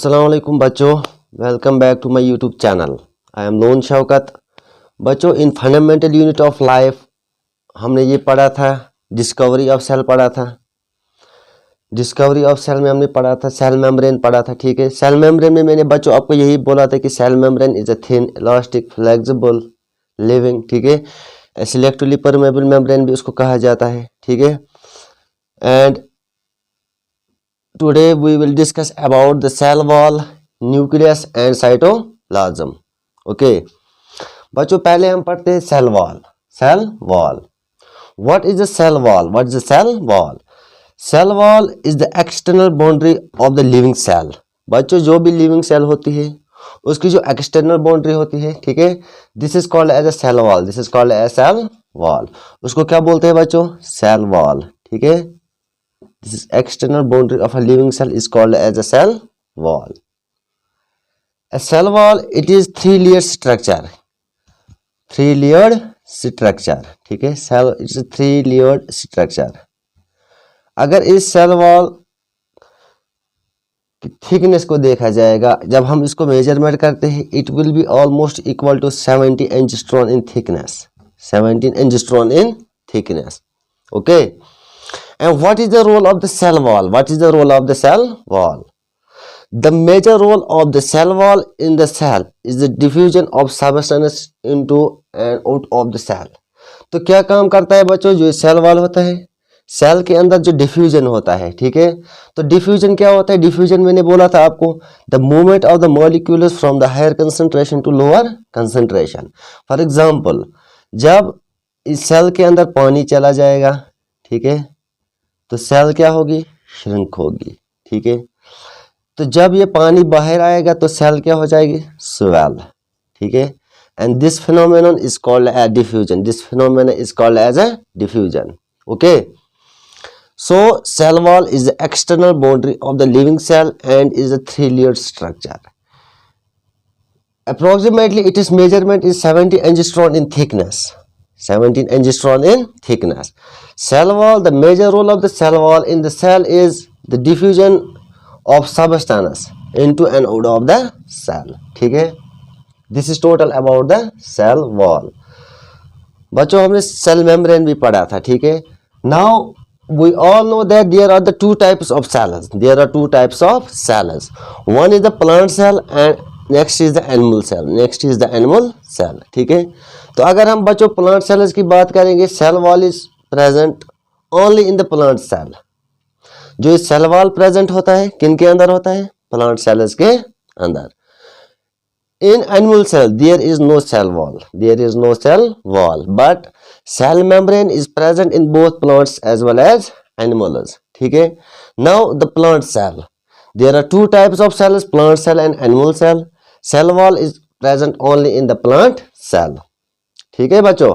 अस्सलाम वालेकुम बच्चों, welcome back to my YouTube channel. I am Lone Shaukat. बच्चों, in fundamental unit of life हमने ये पढ़ा था, डिस्कवरी ऑफ सेल पढ़ा था। डिस्कवरी ऑफ सेल में हमने पढ़ा था, सेल मेम्ब्रेन पढ़ा था। ठीक है, सेल मेम्ब्रेन में मैंने बच्चों आपको यही बोला था कि cell membrane is a thin elastic flexible living. ठीक है, सिलेक्टिवली परमेबल मेम्ब्रेन भी उसको कहा जाता है। ठीक है, and today we will discuss about the cell wall, nucleus and cytoplasm. Okay बच्चों, पहले हम पढ़ते हैं cell wall. Cell wall, what is the cell wall? What is the cell wall? Cell wall is the external boundary of the living cell. बच्चों, जो भी living cell होती है उसकी जो एक्सटर्नल बाउंड्री होती है, ठीक है, this is called as a cell wall. This is called as cell wall. उसको क्या बोलते हैं बच्चों? Cell wall. ठीक है, this external boundary of a living cell is called as a cell wall. A cell wall, it is three-layered structure. Three-layered structure. ठीक है, cell it's a three-layered structure. अगर इस सेल वॉल की thickness को देखा जाएगा, जब हम इसको मेजरमेंट करते हैं, it will be almost equal to 70 angstrom in thickness. 17 angstrom in thickness. Okay. And what is the role of the cell wall? What is the role of the cell wall? The major role of the cell wall in the cell is the diffusion of substance into and out of the cell. तो क्या काम करता है बच्चों जो cell wall होता है? Cell के अंदर जो डिफ्यूजन होता है, ठीक है, तो डिफ्यूजन क्या होता है? डिफ्यूजन मैंने बोला था आपको, the movement of the molecules from the higher concentration to lower concentration. For example, जब इस सेल के अंदर पानी चला जाएगा, ठीक है, तो सेल क्या होगी? श्रिंक होगी। ठीक है, तो जब ये पानी बाहर आएगा तो सेल क्या हो जाएगी? स्वेल। ठीक है, and this phenomenon is called as diffusion. This phenomenon is called as a diffusion. Okay, so cell wall is the external boundary of the living cell and is a three layered structure. Approximately it is measurement is 70 angstrom in thickness. 17 angstrom in thickness. Cell wall, the major role of the cell wall in the cell is the diffusion of substance into and out of the cell. ठीक है, this is total about the cell wall. बच्चों, हमने cell membrane भी पढ़ा था। ठीक है, now we all know that there are the two types of cells. There are two types of cells. One is the plant cell and next is the animal cell. Next is the animal cell. ठीक है, तो अगर हम बच्चों plant cells की बात करेंगे, cell wall is present only in the plant cell. जो इस सेल वॉल प्रेजेंट होता है किन के अंदर होता है? प्लांट सेल्स के अंदर। In animal cell there is no cell wall. There is no cell wall, but cell membrane is present in both plants as well as animals. ठीक है, now the plant cell, there are two types of cells, plant cell and animal cell. Cell wall is present only in the plant cell. ठीक है बच्चों,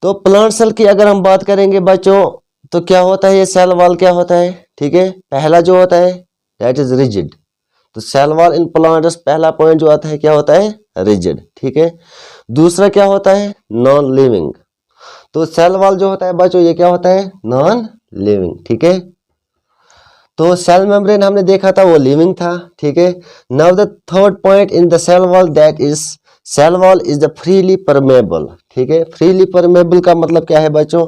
तो plant cell की अगर हम बात करेंगे बच्चों, तो क्या होता है? ये सेल वॉल क्या होता है? ठीक है, पहला जो होता है दैट इज रिजिड। तो सेल वॉल इन प्लांट्स, पहला पॉइंट जो आता है क्या होता है? रिजिड। ठीक है, दूसरा क्या होता है? Non living. तो सेल वॉल जो होता है बच्चों, ये क्या होता है? Non living. ठीक है, तो सेल मेम्ब्रेन हमने देखा था वो लिविंग था। ठीक है, now the third point in the cell wall that is cell wall is the freely permeable. ठीक है, फ्रीली परमेबल का मतलब क्या है बच्चों?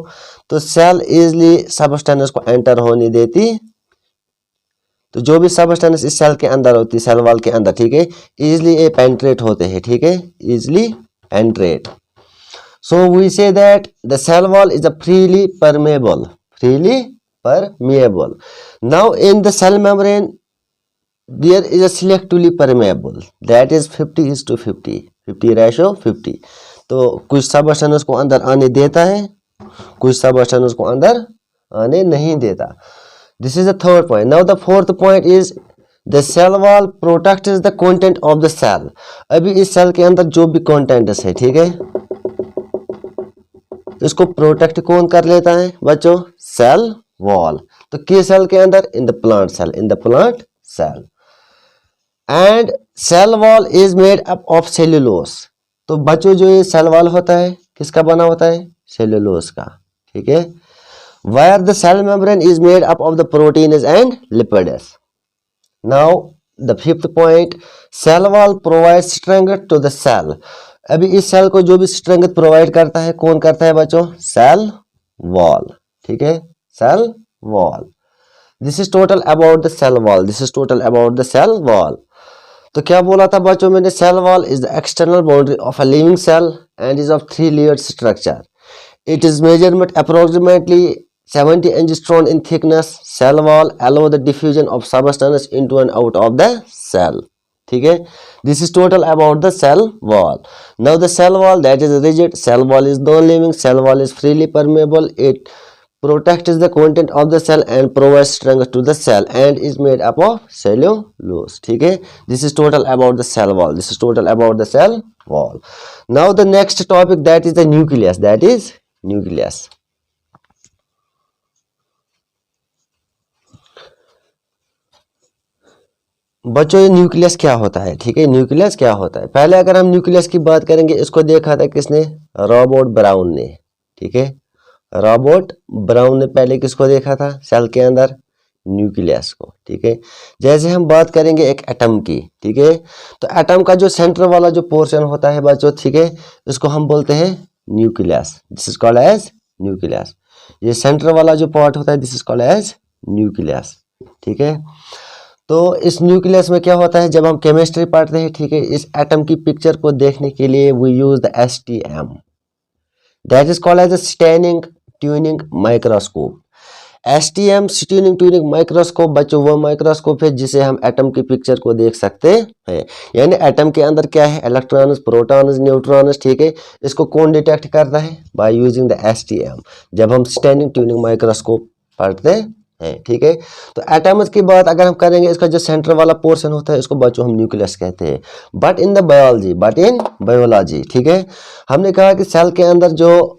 तो सेल इजली सबस्टेंस को एंटर होने देती, तो जो भी सबस्टेंस इस सेल के अंदर होती है, सेल वॉल के अंदर, ठीक है, इजली ये पेंट्रेट होते हैं। ठीक है, easily penetrate. So we say that the cell wall is a freely permeable. Freely permeable. Now in the cell membrane there is a selectively permeable, that is 50:50, 50 ratio 50. तो कुछ सबस्टेंस को अंदर आने देता है, कुछ सबस्टेंस को अंदर आने नहीं देता। This is the third point. Now the fourth point is the cell wall protects the content of the cell. अभी इस सेल के अंदर जो भी कंटेंट्स है, ठीक है, इसको प्रोटेक्ट कौन कर लेता है बच्चों? Cell wall. तो किस सेल के अंदर? In the plant cell. In the plant cell. And cell wall is made up of cellulose. तो बच्चों, जो ये सेल वॉल होता है किसका बना होता है? सेल्यूलोज का। ठीक है, where the cell membrane is made up of the proteins and lipids. Now the fifth point, cell wall provide strength to the cell. अभी इस सेल को जो भी स्ट्रेंथ प्रोवाइड करता है कौन करता है बच्चों? सेल वॉल, ठीक है, cell wall. This is total about the cell wall, this is total about the cell wall. तो क्या बोला था बच्चों मैंने? Cell wall is the external boundary of a living cell and is of 3 layered structure. It is measurement approximately 70 angstrom in thickness. Cell wall allow the diffusion of substance into and out of the cell. ठीक है, this is total about the cell wall. Now the cell wall that is rigid, cell wall is non-living, cell wall is freely permeable. It protects the content of the cell and provides strength to the cell and is made up of cellulose. ठीक है, this is total about the cell wall. This is total about the cell wall. Now the next topic that is the nucleus. That is nucleus. बच्चों ये nucleus क्या होता है? ठीक है, nucleus क्या होता है? पहले अगर हम न्यूक्लियस की बात करेंगे, इसको देखा था किसने? रॉबर्ट ब्राउन ने। ठीक है, रॉबर्ट ब्राउन ने पहले किसको देखा था सेल के अंदर? न्यूक्लियस को। ठीक है, जैसे हम बात करेंगे एक एटम की, ठीक है, तो एटम का जो सेंटर वाला जो पोर्शन होता है बच्चों, ठीक है, इसको हम बोलते हैं nucleus. This is called as nucleus. ये सेंटर वाला जो पार्ट होता है this is called as nucleus. ठीक है, तो इस न्यूक्लियस में क्या होता है? जब हम केमिस्ट्री पढ़ते हैं, ठीक है, इस एटम की पिक्चर को देखने के लिए we use the STM, that is called as a staining tuning microscope. STM staining tuning microscope बच्चों वो माइक्रोस्कोप है जिसे हम एटम की पिक्चर को देख सकते हैं। यानी एटम के अंदर क्या है? Electrons, protons, neutrons. ठीक है, इसको कौन डिटेक्ट करता है? बाय यूजिंग द STM, जब हम स्टैनिंग ट्यूनिंग माइक्रोस्कोप पढ़ते हैं। ठीक है, तो एटम्स की बात अगर हम करेंगे, इसका जो सेंटर वाला पोर्शन होता है इसको बच्चों हम न्यूक्लियस कहते हैं। बट इन बायोलॉजी, ठीक है, हमने कहा कि सेल के अंदर जो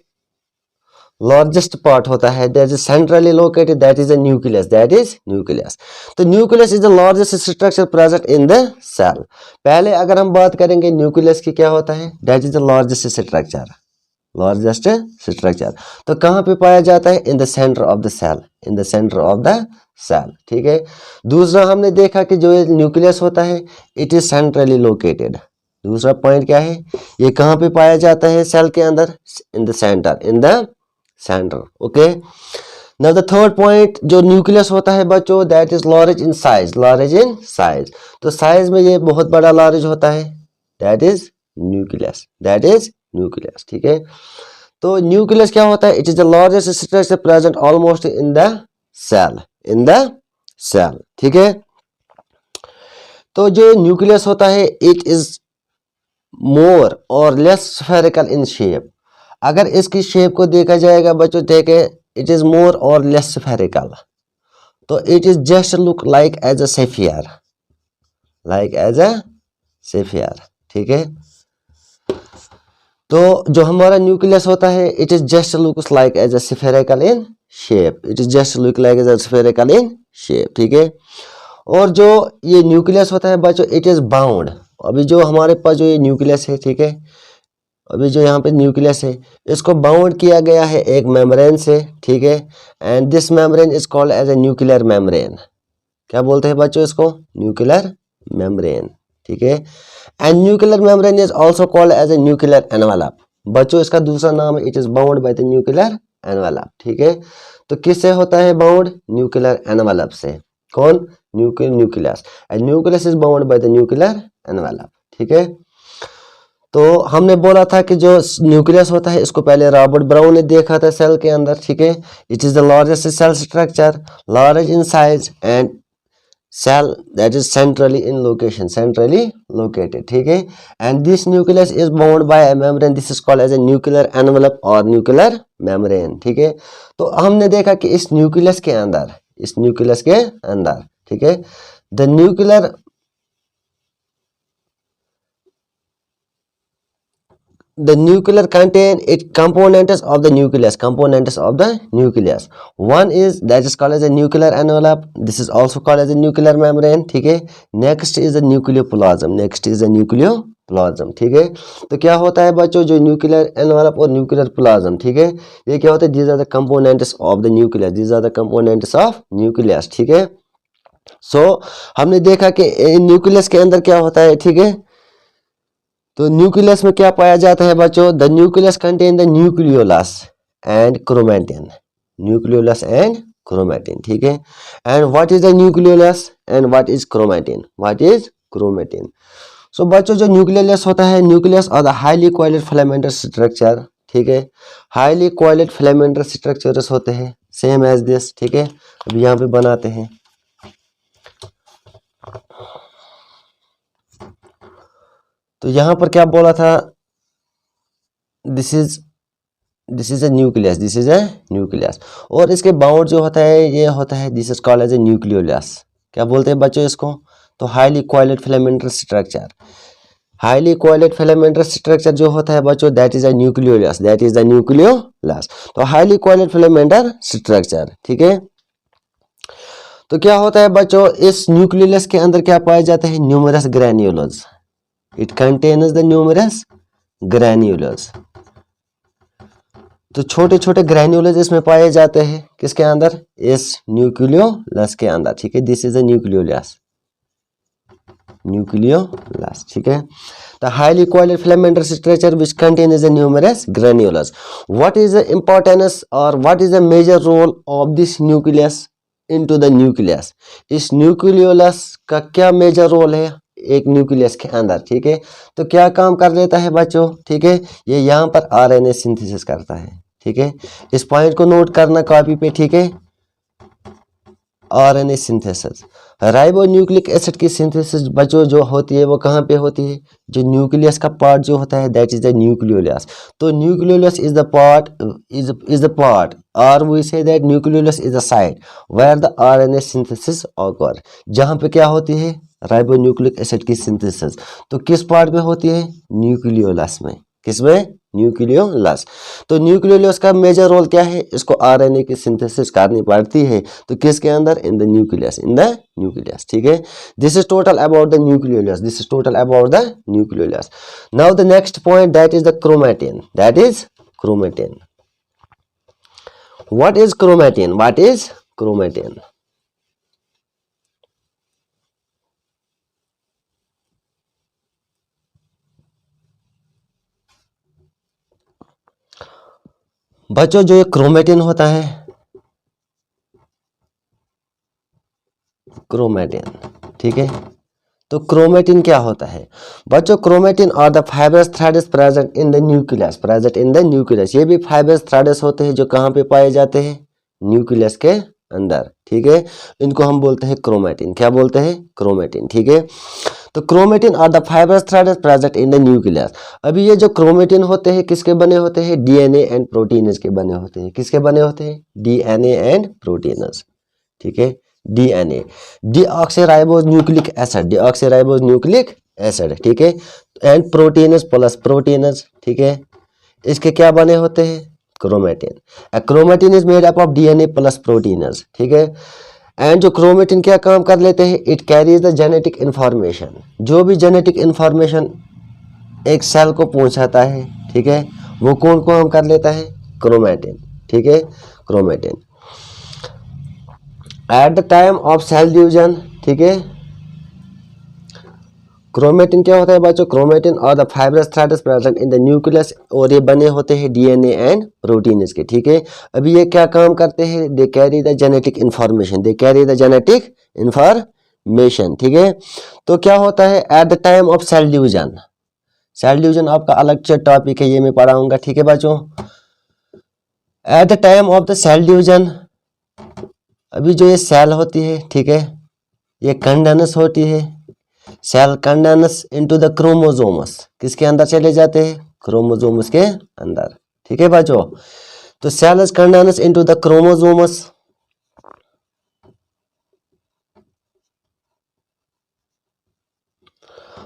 लार्जेस्ट पार्ट होता है that is centrally located, that is a nucleus, that is nucleus. तो nucleus is the largest structure present in the cell. पहले अगर हम बात करेंगे न्यूक्लियस की क्या होता है, that is the largest structure, largest structure. तो कहाँ पे पाया जाता है? In the centre of the cell, in the centre of the cell. ठीक है, दूसरा हमने देखा कि जो न्यूक्लियस होता है इट इज सेंट्रली लोकेटेड। दूसरा पॉइंट क्या है? ये कहाँ पे पाया जाता है सेल के अंदर? In the centre, in the centre. Okay, now the third point, जो न्यूक्लियस होता है बच्चों that is large in size, large in size. तो साइज में ये बहुत बड़ा लार्ज होता है, that is nucleus, that is nucleus. ठीक है, तो न्यूक्लियस क्या होता है? It is the largest structure present almost in the cell, in the cell. ठीक है, तो जो न्यूक्लियस होता है it is more or less spherical in shape. अगर इसकी शेप को देखा जाएगा बच्चों, देखे, it is more or less spherical, तो it is just look like as a sphere, like as a sphere. ठीक है, तो जो हमारा न्यूक्लियस होता है it is just looks like as a spherical in shape, it is just look like as a spherical in shape. ठीक है, और जो ये न्यूक्लियस होता है बच्चों इट इज बाउंड। अभी जो हमारे पास जो ये न्यूक्लियस है, ठीक है, अभी जो यहाँ पे न्यूक्लियस है इसको बाउंड किया गया है एक मेम्ब्रेन से। ठीक है, and this membrane is called as a nuclear membrane. क्या बोलते हैं बच्चों इसको? Nuclear membrane. ठीक है, and nuclear membrane is also called as a nuclear envelope. बच्चों इसका दूसरा नाम है it is bound by the nuclear envelope. ठीक है, तो किससे होता है बाउंड? न्यूक्लियर एनवेलप से। कौन? Nucleus, and nucleus is bound by the nuclear envelope. ठीक है, तो हमने बोला था कि जो न्यूक्लियस होता है इसको पहले रॉबर्ट ब्राउन ने देखा था सेल के अंदर। ठीक है, it is the largest cell structure, large in size and cell that is centrally in location, centrally located. ठीक है, and this nucleus is bound by a membrane, this is called as a nuclear envelope or nuclear membrane. ठीक है, तो हमने देखा कि इस nucleus के अंदर, इस न्यूक्लियस के अंदर, ठीक है, the nuclear the nuclear contain it components of the nucleus, components of the nucleus. One is that is called as a nuclear envelope, this is also called as a nuclear membrane. ठीक है, next is the nucleoplasm, next is the nucleoplasm. ठीक है, तो क्या होता है बच्चों जो न्यूक्लियर एनवेलप और न्यूक्लियर प्लाज्म, ठीक है, ये क्या होता है? these are the components of the nucleus, these are the components of nucleus. ठीक है, सो हमने देखा कि न्यूक्लियस के अंदर क्या होता है, ठीक है। तो न्यूक्लियस में क्या पाया जाता है बच्चों, the nucleus contain the nucleolus and chromatin, nucleolus and chromatin, ठीक है। And what is the nucleolus and what is chromatin, what is chromatin. So बच्चों जो न्यूक्लियस होता है, न्यूक्लियस और the highly coiled filamentous structure, ठीक है, हाईली कोइलेड फिलामेंटस स्ट्रक्चर्स होते हैं सेम एज दिस, ठीक है। अभी यहाँ पे बनाते हैं। तो यहाँ पर क्या बोला था, this is a nucleus, this is a nucleus, और इसके बाउंड जो होता है ये होता है, this is called as a nucleolus. क्या बोलते हैं बच्चों इसको, तो highly coiled filamentous structure, highly coiled filamentous structure जो होता है बच्चों, that is a nucleolus, that is the nucleolus. तो हाईली कोइलेड फिलामेंटस स्ट्रक्चर, ठीक है। तो क्या होता है बच्चों, इस न्यूक्लियस के अंदर क्या पाया जाता है, numerous granules, it contains the numerous granules. तो छोटे छोटे ग्रैन्युलस इसमें पाए जाते हैं, किसके अंदर, इस न्यूक्लियोलस के अंदर, ठीक है। This is a nucleolus, nucleolus, ठीक है। The highly coiled filamentous structure which contains the numerous granules. What is the importance or what is the major role of this nucleus into the nucleus? इस nucleolus का क्या major role है एक nucleus के अंदर, ठीक है। तो क्या काम कर लेता है बच्चों, ठीक है, ये यहाँ पर आरएनए सिंथेसिस करता है, ठीक है। इस पॉइंट को नोट करना कॉपी पे, ठीक है। आरएनए सिंथेसिस, राइबोन्यूक्लिक एसिड की सिंथेसिस बच्चों जो होती है वो कहाँ पे होती है, जो न्यूक्लियस का पार्ट जो होता है, दैट इज द न्यूक्लियोलस। तो nucleolus is the part, is the part, और we say that nucleolus is the site where the RNA synthesis occur, जहाँ पे क्या होती है, राइबोन्यूक्लिक एसिड की सिंथेसिस। तो किस पार्ट में होती है, न्यूक्लियोलस में, किसमें, न्यूक्लियोलस। तो न्यूक्लियोलस का मेजर रोल क्या है, इसको आरएनए की सिंथेसिस करनी पड़ती है, तो किसके अंदर, in the nucleus, in the nucleus, ठीक है। This is total about the nucleolus, this is total about the nucleolus. Now the next point, that is the chromatin, that is chromatin. What is chromatin, what is chromatin. बच्चों जो ये chromatin होता है, chromatin, ठीक है। तो chromatin क्या होता है बच्चों, chromatin are the fibrous threads present in the nucleus, present in the nucleus. ये भी फाइबरस थ्रेड्स होते हैं जो कहाँ पे पाए जाते हैं, न्यूक्लियस के अंदर, ठीक है। इनको हम बोलते हैं क्रोमैटिन, क्या बोलते हैं, क्रोमैटिन, ठीक है। तो chromatin are the fibrous threads present in the nucleus. अभी ये जो क्रोमैटिन होते हैं किसके बने होते हैं, डीएनए एंड प्रोटीन्स के बने होते हैं, किसके बने होते हैं, डीएनए एंड प्रोटीन्स, ठीक है। DNA, deoxyribose nucleic acid, deoxyribose nucleic acid, ठीक है। एंड प्रोटीन्स प्लस प्रोटीन्स, ठीक है। इसके क्या बने होते हैं, chromatin. Chromatin is made up of DNA plus proteins, ठीक है। एंड जो क्रोमैटिन क्या काम कर लेते हैं, it carries the genetic information, जो भी जेनेटिक इंफॉर्मेशन एक सेल को पहुंचाता है, ठीक है, वो कौन काम कर लेता है, क्रोमैटिन, ठीक है, chromatin. At the time of cell division, ठीक है, क्रोमैटिन क्या होता है बच्चों, chromatin are the fibrous threads present in the nucleus, और ये बने होते हैं डीएनए एंड प्रोटीन के, ठीक है। अभी ये क्या काम करते हैं, they carry the genetic information, they carry the genetic information, ठीक है। तो क्या होता है, at the time of cell division, cell division आपका अलग टॉपिक है, ये मैं पढ़ाऊंगा, ठीक है बच्चों। At the time of the cell division, अभी जो ये सेल होती है, ठीक है, ये कंडेंस होती है, सेल कंडेंस इनटू द क्रोमोसोमस, किसके अंदर चले जाते हैं, क्रोमोसोमस के अंदर, ठीक है बच्चों। तो cell is condense into the chromosomes.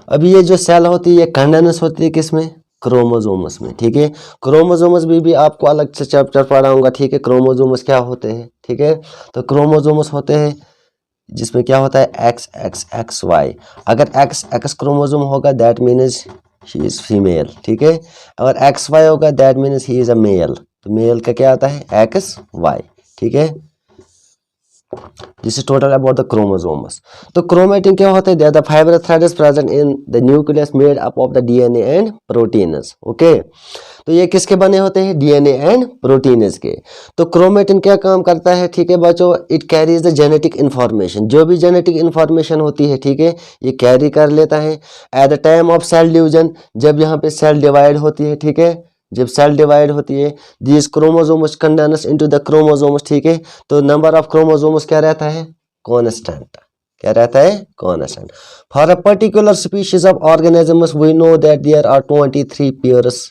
अभी ये जो सेल होती है ये कंडेंस होती है किसमें, क्रोमोसोमस में, ठीक है। क्रोमोसोमस भी आपको अलग से चैप्टर पढ़ाऊंगा, ठीक है। क्रोमोसोमस क्या होते हैं, ठीक है। तो क्रोमोसोमस होते हैं जिसमें क्या होता है, एक्स एक्स एक्स वाई। अगर एक्स एक्स क्रोमोसोम होगा that means he is female, ठीक है। अगर एक्स वाई होगा that means he is a male. तो मेल का क्या आता है, एक्स वाई, ठीक है। This is total about the chromosomes. तो क्रोमेटिन क्या होता है? They are the fibre thread is present in the nucleus made up of the DNA and proteins. Okay, तो ये किसके बने होते हैं? डीएनए एंड प्रोटीन्स के। तो क्रोमेटिन क्या काम करता है? ठीक है बच्चों, it carries the genetic information. जो भी जेनेटिक इंफॉर्मेशन होती है, ठीक है, ये कैरी कर लेता है। At the time of cell division, जब यहाँ पे सेल डिवाइड होती है, ठीक है, जब सेल डिवाइड होती है, this chromosomes condense into the chromosomes, ठीक है, तो नंबर ऑफ क्रोमोसोम्स क्या रहता है? कांस्टेंट। क्या रहता है? Constant. For a particular species of organisms we know that there are 23 pairs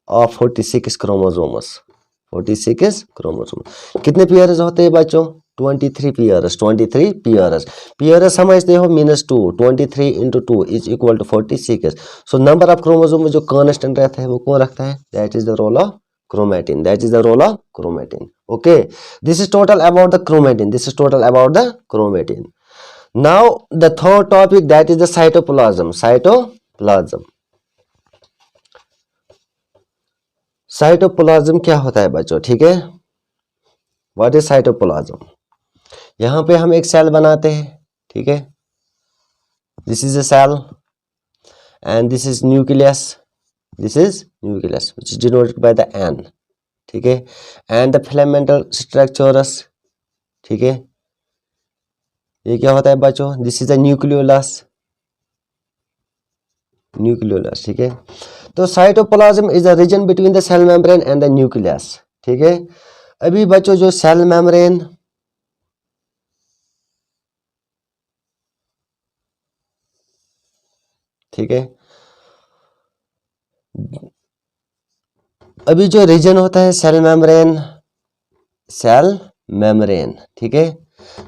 of 46 chromosomes. 46 chromosome. कितने पेयर्स होते हैं बच्चों? 23 पेयर्स। 23 पेयर्स। पेयर्स समझते हो? -2। 23 into 2 is equal to 46। So number of chromosome में जो कांस्टेंट रहता है वो कौन रखता है? That is the role of chromatin. That is the role of chromatin. Okay, this is total about the chromatin. This is total about the chromatin. Now the third topic, that is the cytoplasm. Cytoplasm. Cytoplasm क्या होता है बच्चों? ठीक है, what is cytoplasm? यहाँ पे हम एक सेल बनाते हैं, ठीक है, this is a cell and this is nucleus. This is nucleus which is denoted by the N, ठीक है, एंड द फिलामेंटल स्ट्रक्चर्स, ठीक है, ये क्या होता है बच्चों? This is the nucleolus. Nucleolus, ठीक है। तो cytoplasm is the region between the cell membrane and the nucleus, ठीक है। अभी बच्चों जो सेल मेम्ब्रेन, ठीक है, अभी जो रीजन होता है सेल मेम्ब्रेन, ठीक है,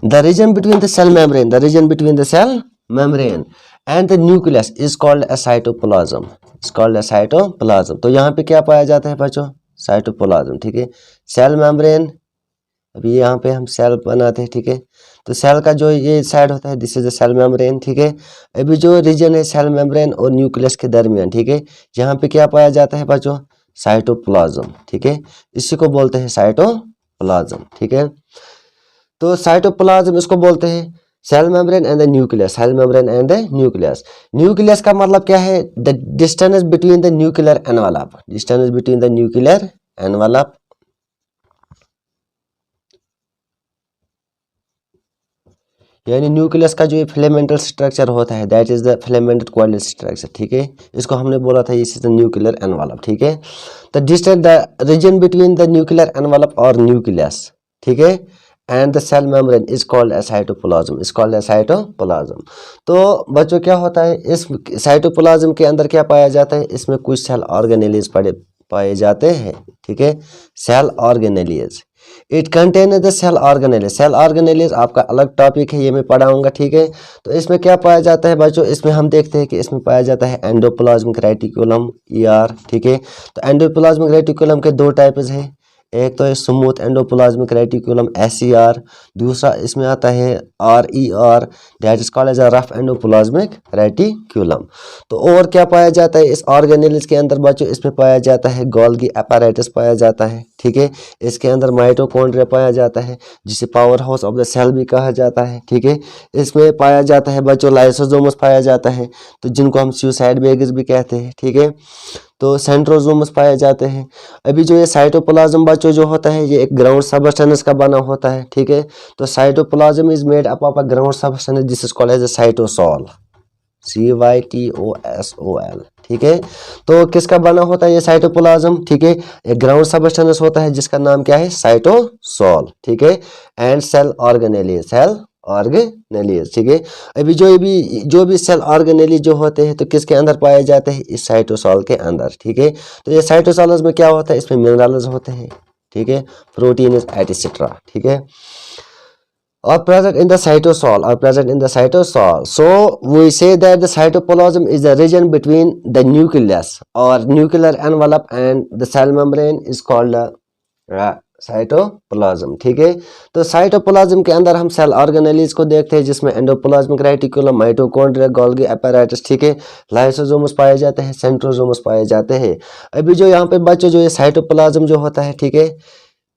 the region between the cell membrane, the region between the cell membrane and the nucleus is called a cytoplasm, is called a cytoplasm. तो यहाँ पे क्या पाया जाता है बच्चों? साइटोप्लाज्म, ठीक है। सेल मेम्ब्रेन, अभी यहाँ पे हम सेल बनाते हैं, ठीक है, तो सेल का जो ये साइड होता है, this is the cell membrane, ठीक है। अभी जो रीजन है सेल मेम्ब्रेन और न्यूक्लियस के दरमियान, ठीक है, यहाँ पे क्या पाया जाता है बच्चों? साइटोप्लाज्म, ठीक है, इसी को बोलते हैं साइटोप्लाज्म, ठीक है। तो साइटोप्लाज्म इसको बोलते हैं cell membrane and the nucleus, cell membrane and the nucleus. Nucleus का मतलब क्या है? The distance between the nuclear envelope, distance between the nuclear envelope, यानी न्यूक्लियस का जो ये फिलामेंटल स्ट्रक्चर होता है, that is the filamented coordinate structure, ठीक है, इसको हमने बोला था इस न्यूक्लियर एनवलप, ठीक है। The distance, the region between the nuclear envelope और न्यूक्लियस, ठीक है, and the cell membrane is called a cytoplasm, is called a cytoplasm. तो बच्चों क्या होता है इस साइटोप्लाज्म के अंदर? क्या पाया जाता है? इसमें कुछ सेल ऑर्गेनेलीज पाए जाते हैं, ठीक है, cell organelles. It contain the cell organelles, cell organelles आपका अलग टॉपिक है, ये मैं पढ़ाऊंगा, ठीक है। तो इसमें क्या पाया जाता है बच्चों? इसमें हम देखते हैं कि इसमें पाया जाता है एंडोप्लाज्मिक रेटिकुलम, ER, ठीक है। तो एंडोप्लाज्मिक रेटिकुलम के दो टाइप्स हैं, एक तो है स्मूथ एंडोप्लाज्मिक रेटिकुलम SER, दूसरा इसमें आता है RER, that is called as a rough endoplasmic reticulum. तो और क्या पाया जाता है इस ऑर्गेनेल्स के अंदर बच्चों? इसमें पाया जाता है गोल्गी अपैरेटस पाया जाता है, ठीक है, इसके अंदर माइटोकॉन्ड्रिया पाया जाता है जिसे power house of the cell भी कहा जाता है, ठीक है। इसमें पाया जाता है बच्चों लाइसोसोम्स पाया जाता है, तो जिनको हम सुसाइड बेगर्स भी कहते हैं, ठीक है। तो सेंट्रोसोम्स पाए जाते हैं। अभी जो ये साइटोप्लाज्म बच्चों जो होता है ये एक ग्राउंड सबस्टेंस का बना होता है, ठीक है। तो cytoplasm is made up of a ground substance, this is called as a cytosol, CYTOSOL, ठीक है। तो किसका बना होता है ये साइटोप्लाज्म? ठीक है, एक ग्राउंड सबस्टेंस होता है जिसका नाम क्या है? साइटोसोल, ठीक है, and cell organelle, cell organelles, ठीक है। अभी जो भी सेल ऑर्गेनेली जो होते हैं तो किसके अंदर पाए जाते हैं? इस साइटोसोल के अंदर, ठीक है। तो ये साइटोसोल्स में क्या होता है? इसमें मिनरल्स होते हैं, ठीक है, प्रोटीन एटसेट्रा, ठीक है, are present in the cytosol, are present in the cytosol. So we say that the cytoplasm is the region between the nucleus or nuclear envelope and the cell membrane is called cytoplasm, ठीक है। तो cytoplasm के अंदर हम cell organelles को देखते हैं जिसमें endoplasmic reticulum, mitochondria, Golgi apparatus, ठीक है, लाइसोसोम्स पाए जाते हैं, सेंट्रोसोम्स पाए जाते हैं। अभी जो यहाँ पे बच्चों जो ये साइटोप्लाज्म जो होता है, ठीक है,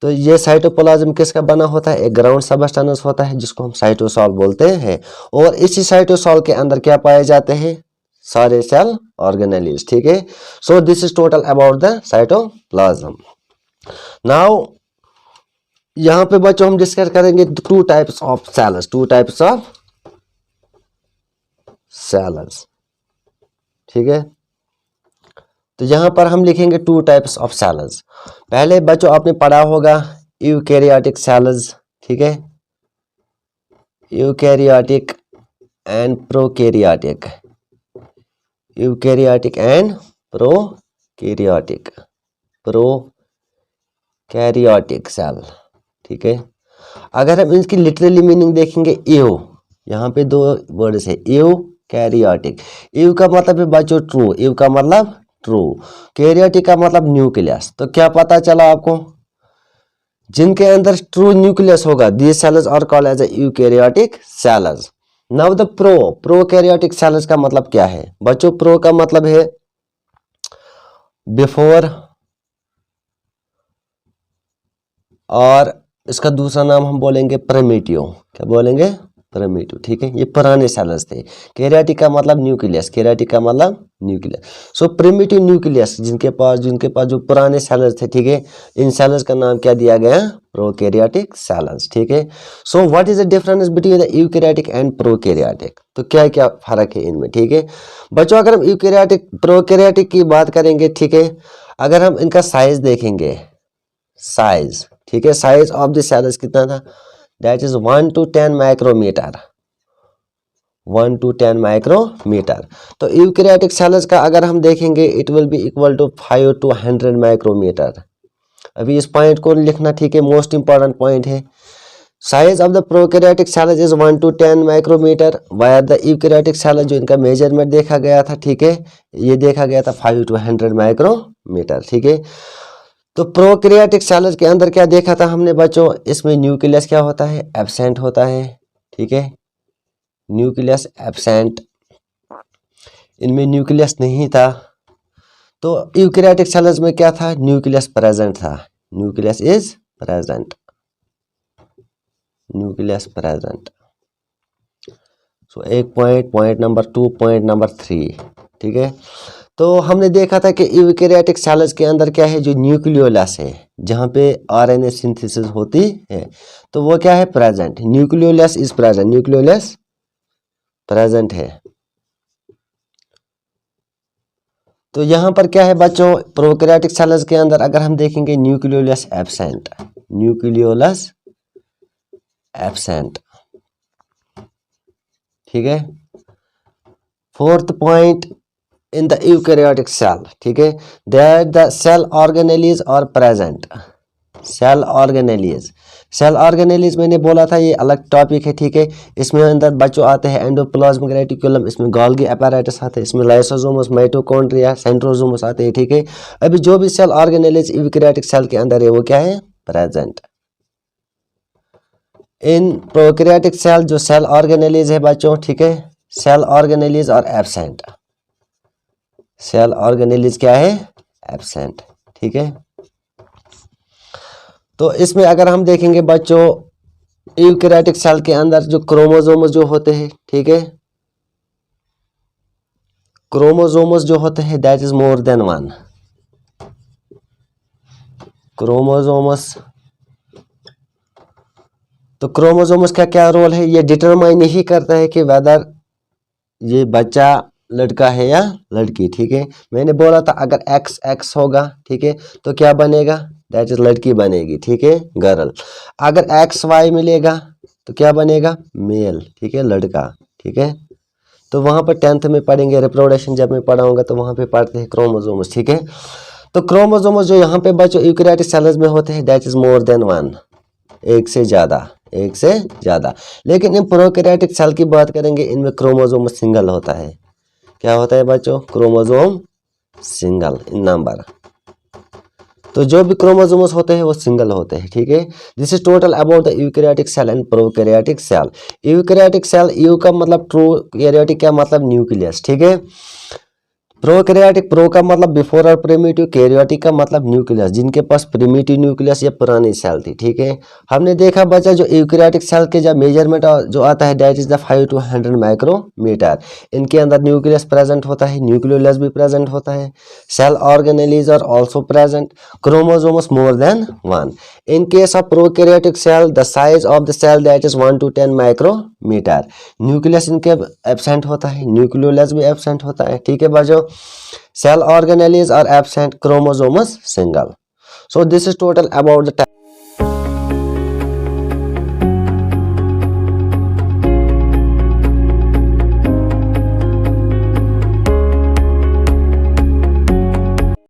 तो ये साइटोप्लाज्म किसका बना होता है, एक ग्राउंड सबस्टेंस होता है जिसको हम साइटोसॉल बोलते हैं। और इसी साइटोसॉल के अंदर क्या पाए जाते हैं, सारे सेल ऑर्गेनेलीज, ठीक है। So this is total about the cytoplasm. Now यहाँ पे बच्चों हम डिस्कस करेंगे two types of cells, two types of cells, ठीक है। तो यहाँ पर हम लिखेंगे टू टाइप्स ऑफ सेल्स। पहले बच्चों आपने पढ़ा होगा यूकैरियोटिक सेल्स, ठीक है, eukaryotic and prokaryotic, eukaryotic and prokaryotic, prokaryotic cell, ठीक है। अगर हम इसकी लिटरली मीनिंग देखेंगे ईव, यहाँ पे दो वर्ड्स है, यूकैरियोटिक, ईव का मतलब है बच्चों ट्रू, ईव का मतलब ट्रू, कैरियोटिक का मतलब न्यूक्लियस। तो क्या पता चला आपको, जिनके अंदर ट्रू न्यूक्लियस होगा these cells are called as eukaryotic cells. Now the prokaryotic cells का मतलब क्या है बच्चों, प्रो का मतलब है बिफोर, और इसका दूसरा नाम हम बोलेंगे प्रिमिटिव, क्या बोलेंगे, प्रिमिटिव, ठीक है। ये पुराने सेल्स थे। कैरियोटिक का मतलब न्यूक्लियस, कैरियोटिक का मतलब न्यूक्लियस। सो प्रिमिटिव न्यूक्लियस जिनके पास जो पुराने सेल्स थे, ठीक है, इन सेल्स का नाम क्या दिया गया, प्रोकैरियोटिक सेल्स, ठीक है। So what is the difference between the eukaryotic and prokaryotic, तो क्या क्या फर्क है इनमें, ठीक है बच्चों। अगर हम यूकैरियोटिक प्रोकैरियोटिक की बात करेंगे, ठीक है, अगर हम इनका साइज देखेंगे, साइज, ठीक है, साइज ऑफ द सेल्स कितना था, that is 1 to 10 micrometer, 1 to 10 micrometer. तो यूकैरियोटिक सेल्स का अगर हम देखेंगे it will be equal to 5 to 100 micrometer. अभी इस पॉइंट को लिखना, ठीक है, मोस्ट इंपॉर्टेंट पॉइंट है। Size of the prokaryotic cells is 1 to 10 micrometer, whereas the eukaryotic cells जो इनका मेजरमेंट देखा गया था, ठीक है, ये देखा गया था 5 to 100 माइक्रोमीटर, ठीक है। तो प्रोकैरियोटिक सेल्स के अंदर क्या देखा था हमने बच्चों, इसमें न्यूक्लियस क्या होता है, एब्सेंट होता है, ठीक है, न्यूक्लियस एब्सेंट, इनमें न्यूक्लियस नहीं था। तो यूकैरियोटिक सेल्स में क्या था, न्यूक्लियस प्रेजेंट था, nucleus is present, nucleus present. So एक पॉइंट नंबर 2, पॉइंट नंबर 3, ठीक है। तो हमने देखा था कि यूकैरियोटिक सेल्स के अंदर क्या है, जो न्यूक्लियोलस है, जहाँ पे आरएनए सिंथेसिस होती है, तो वो क्या है, present, nucleolus is present, nucleolus present है। तो यहाँ पर क्या है बच्चों, प्रोकैरियोटिक सेल्स के अंदर अगर हम देखेंगे न्यूक्लियोलस एब्सेंट, न्यूक्लियोलस एब्सेंट, ठीक है। Fourth point in the eukaryotic cell, ठीक है, that the cell organelles are present, cell organelles, cell organelles मैंने बोला था ये अलग टॉपिक है, ठीक है। इसमें अंदर बच्चों आते हैं एंडोप्लाज्मिक रेटिकुलम, इसमें गोल्गी apparatus आते हैं, इसमें लाइसोसोमस, माइटोकॉन्ड्रिया, सेंट्रोसोमस आते हैं, ठीक है। अभी जो भी सेल ऑर्गेनेलिज यूकैरियोटिक सेल के अंदर है वो क्या है, प्रेजेंट। इन प्रोकैरियोटिक सेल जो सेल ऑर्गेनेलिज है बच्चों, ठीक है, सेल ऑर्गेनेलिज और एब्सेंट, सेल ऑर्गेनेलिज क्या है, एब्सेंट, ठीक है। तो इसमें अगर हम देखेंगे बच्चों यूकैरियोटिक सेल के अंदर जो क्रोमोसोम्स जो होते हैं, ठीक है, क्रोमोसोम्स जो होते हैं that is more than 1, chromosomes. तो क्रोमोसोम्स का क्या रोल है, ये डिटरमाइन नहीं करता है कि वेदर ये बच्चा लड़का है या लड़की, ठीक है। मैंने बोला था अगर XX होगा, ठीक है, तो क्या बनेगा, दैट इज लड़की बनेगी, ठीक है, गर्ल। अगर XY मिलेगा तो क्या बनेगा, मेल, ठीक है, लड़का, ठीक है। तो वहाँ पर 10th में पढ़ेंगे, रिप्रोडक्शन जब मैं पढ़ाऊंगा तो वहाँ पे पढ़ते हैं क्रोमोसोम्स, ठीक है। तो क्रोमोसोम्स जो यहाँ पे बच्चों यूकैरियोटिक सेल्स में होते हैं दैट इज मोर देन 1, एक से ज़्यादा, एक से ज़्यादा। लेकिन इन प्रोकैरियोटिक सेल की बात करेंगे, इनमें क्रोमोसोम सिंगल होता है, क्या होता है बच्चों, क्रोमोसोम सिंगल इन नंबर। तो जो भी क्रोमोसोम्स होते हैं वो सिंगल होते हैं, ठीक है। This is total about the eukaryotic cell and prokaryotic cell. Eukaryotic cell, U का मतलब ट्रू, कैरियोटिक का मतलब न्यूक्लियस, ठीक है। प्रोकैरियोटिक, प्रो का मतलब बिफोर और प्रिमिटिव, कैरियोटिक का मतलब न्यूक्लियस, जिनके पास प्रिमिटिव न्यूक्लियस या पुरानी सेल थी। ठीक है, हमने देखा बच्चा जो यूकैरियोटिक सेल के जब मेजरमेंट जो आता है that is the 5 to 100 micrometer. इनके अंदर न्यूक्लियस प्रेजेंट होता है, न्यूक्लियोलस भी प्रेजेंट होता है, cell organelles are also present, chromosomes more than 1। In case of prokaryotic cell the size of the cell that is 1 to 10 micrometer. Nucleus इनके absent होता है, न्यूक्लियोलस भी एब्सेंट होता है। ठीक है बच्चों, cell organelles are absent, chromosomes single. So this is total about the